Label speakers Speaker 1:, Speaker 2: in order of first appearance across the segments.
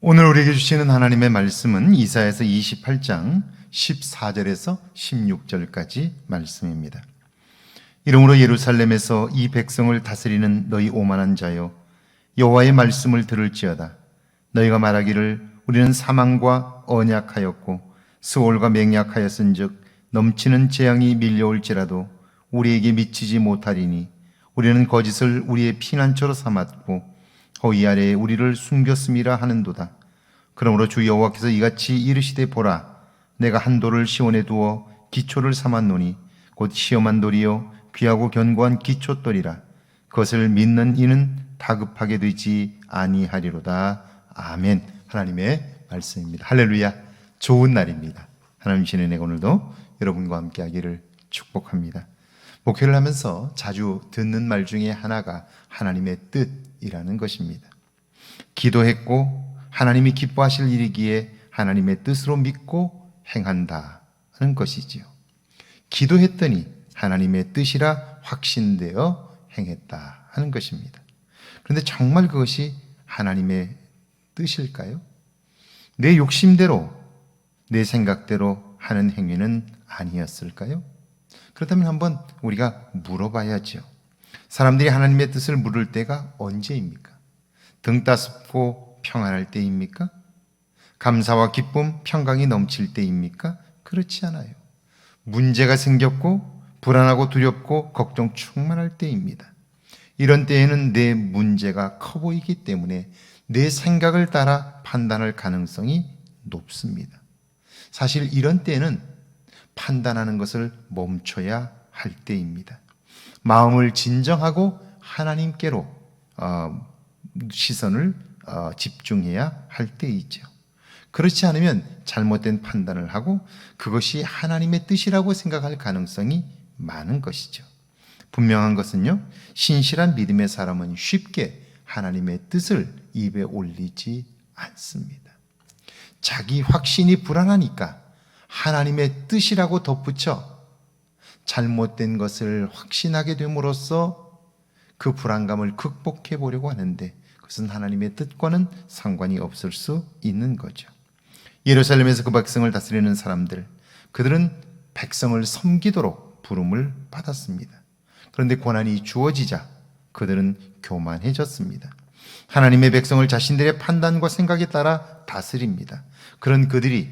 Speaker 1: 오늘 우리에게 주시는 하나님의 말씀은 이사야서 28장 14절에서 16절까지 말씀입니다. 이러므로 예루살렘에서 이 백성을 다스리는 너희 오만한 자여, 여호와의 말씀을 들을지어다. 너희가 말하기를 우리는 사망과 언약하였고 스올과 맹약하였은즉 넘치는 재앙이 밀려올지라도 우리에게 미치지 못하리니 우리는 거짓을 우리의 피난처로 삼았고 허위 아래에 우리를 숨겼음이라 하는도다. 그러므로 주 여호와께서 이같이 이르시되 보라, 내가 한 돌을 시온에 두어 기초를 삼았노니 곧 시험한 돌이요 귀하고 견고한 기초돌이라. 그것을 믿는 이는 다급하게 되지 아니하리로다. 아멘. 하나님의 말씀입니다. 할렐루야. 좋은 날입니다. 하나님 주시는 은혜가 오늘도 여러분과 함께 하기를 축복합니다. 목회를 하면서 자주 듣는 말 중에 하나가 하나님의 뜻이라는 것입니다. 기도했고 하나님이 기뻐하실 일이기에 하나님의 뜻으로 믿고 행한다 하는 것이지요. 기도했더니 하나님의 뜻이라 확신되어 행했다 하는 것입니다. 그런데 정말 그것이 하나님의 뜻일까요? 내 욕심대로, 내 생각대로 하는 행위는 아니었을까요? 그렇다면 한번 우리가 물어봐야죠. 사람들이 하나님의 뜻을 물을 때가 언제입니까? 등 따숩고 평안할 때입니까? 감사와 기쁨, 평강이 넘칠 때입니까? 그렇지 않아요. 문제가 생겼고 불안하고 두렵고 걱정 충만할 때입니다. 이런 때에는 내 문제가 커 보이기 때문에 내 생각을 따라 판단할 가능성이 높습니다. 사실 이런 때에는 판단하는 것을 멈춰야 할 때입니다. 마음을 진정하고 하나님께로 시선을 집중해야 할 때이죠. 그렇지 않으면 잘못된 판단을 하고 그것이 하나님의 뜻이라고 생각할 가능성이 많은 것이죠. 분명한 것은요, 신실한 믿음의 사람은 쉽게 하나님의 뜻을 입에 올리지 않습니다. 자기 확신이 불안하니까 하나님의 뜻이라고 덧붙여 잘못된 것을 확신하게 됨으로써 그 불안감을 극복해 보려고 하는데 그것은 하나님의 뜻과는 상관이 없을 수 있는 거죠. 예루살렘에서 그 백성을 다스리는 사람들, 그들은 백성을 섬기도록 부름을 받았습니다. 그런데 고난이 주어지자 그들은 교만해졌습니다. 하나님의 백성을 자신들의 판단과 생각에 따라 다스립니다. 그런 그들이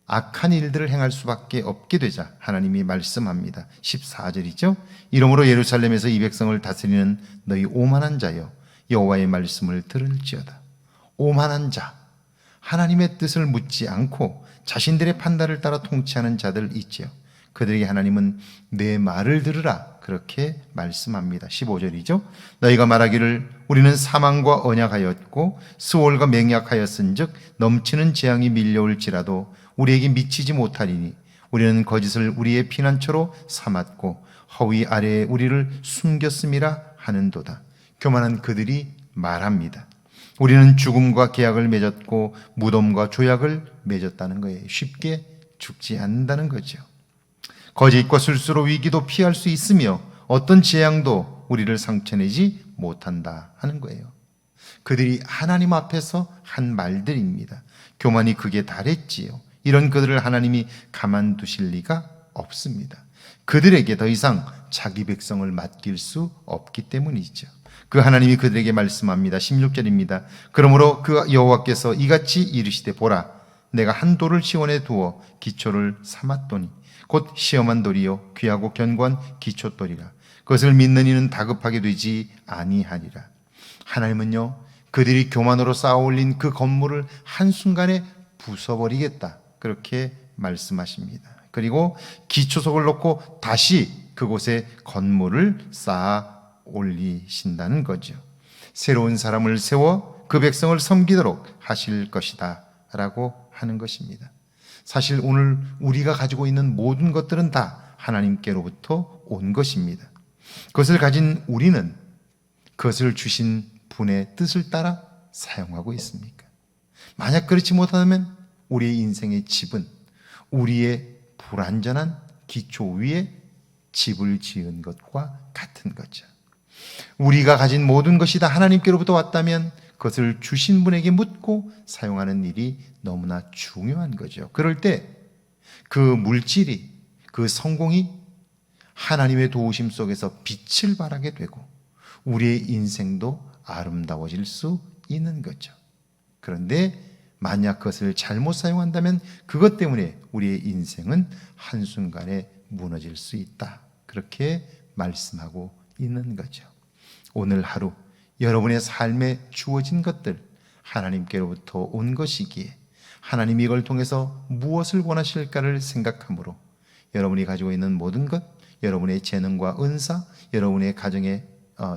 Speaker 1: 악한 일들을 행할 수밖에 없게 되자 하나님이 말씀합니다. 14절이죠. 이러므로 예루살렘에서 이 백성을 다스리는 너희 오만한 자여, 여호와의 말씀을 들을지어다. 오만한 자, 하나님의 뜻을 묻지 않고 자신들의 판단을 따라 통치하는 자들 있지요. 그들에게 하나님은 내 말을 들으라 그렇게 말씀합니다. 15절이죠. 너희가 말하기를 우리는 사망과 언약하였고 스올과 맹약하였은즉 넘치는 재앙이 밀려올지라도 우리에게 미치지 못하리니 우리는 거짓을 우리의 피난처로 삼았고 허위 아래에 우리를 숨겼음이라 하는도다. 교만한 그들이 말합니다. 우리는 죽음과 계약을 맺었고 무덤과 조약을 맺었다는 거예요. 쉽게 죽지 않는다는 거죠. 거짓과 술수로 위기도 피할 수 있으며 어떤 재앙도 우리를 상처내지 못한다 하는 거예요. 그들이 하나님 앞에서 한 말들입니다. 교만이 극에 달했지요. 이런 그들을 하나님이 가만두실 리가 없습니다. 그들에게 더 이상 자기 백성을 맡길 수 없기 때문이죠. 그 하나님이 그들에게 말씀합니다. 16절입니다. 그러므로 그 여호와께서 이같이 이르시되 보라, 내가 한 돌을 시온에 두어 기초를 삼았도니 곧 시험한 돌이요 귀하고 견고한 기초돌이라. 그것을 믿는 이는 다급하게 되지 아니하리라. 하나님은요, 그들이 교만으로 쌓아올린 그 건물을 한순간에 부숴버리겠다 그렇게 말씀하십니다. 그리고 기초석을 놓고 다시 그곳에 건물을 쌓아 올리신다는 거죠. 새로운 사람을 세워 그 백성을 섬기도록 하실 것이다 라고 하는 것입니다. 사실 오늘 우리가 가지고 있는 모든 것들은 다 하나님께로부터 온 것입니다. 그것을 가진 우리는 그것을 주신 분의 뜻을 따라 사용하고 있습니까? 만약 그렇지 못하면 우리의 인생의 집은, 우리의 불완전한 기초 위에 집을 지은 것과 같은 거죠. 우리가 가진 모든 것이 다 하나님께로부터 왔다면 그것을 주신 분에게 묻고 사용하는 일이 너무나 중요한 거죠. 그럴 때 그 물질이, 그 성공이 하나님의 도우심 속에서 빛을 발하게 되고 우리의 인생도 아름다워질 수 있는 거죠. 그런데 만약 그것을 잘못 사용한다면 그것 때문에 우리의 인생은 한순간에 무너질 수 있다. 그렇게 말씀하고 있는 거죠. 오늘 하루 여러분의 삶에 주어진 것들 하나님께로부터 온 것이기에 하나님이 이걸 통해서 무엇을 원하실까를 생각함으로 여러분이 가지고 있는 모든 것, 여러분의 재능과 은사, 여러분의 가정의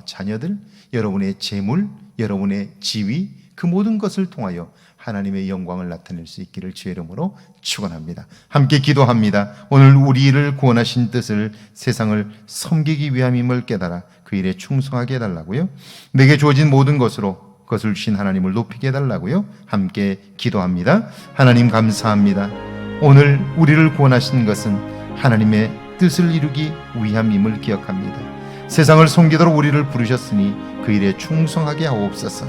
Speaker 1: 자녀들, 여러분의 재물, 여러분의 지위, 그 모든 것을 통하여 하나님의 영광을 나타낼 수 있기를 주의 이름으로 축원합니다. 함께 기도합니다. 오늘 우리를 구원하신 뜻을 세상을 섬기기 위함임을 깨달아 그 일에 충성하게 해달라고요. 내게 주어진 모든 것으로 그것을 주신 하나님을 높이게 해달라고요. 함께 기도합니다. 하나님 감사합니다. 오늘 우리를 구원하신 것은 하나님의 뜻을 이루기 위함임을 기억합니다. 세상을 섬기도록 우리를 부르셨으니 그 일에 충성하게 하옵소서.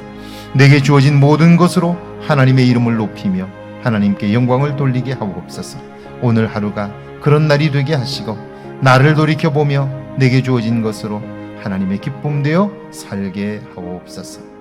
Speaker 1: 내게 주어진 모든 것으로 하나님의 이름을 높이며 하나님께 영광을 돌리게 하옵소서. 오늘 하루가 그런 날이 되게 하시고 나를 돌이켜보며 내게 주어진 것으로 하나님의 기쁨 되어 살게 하옵소서.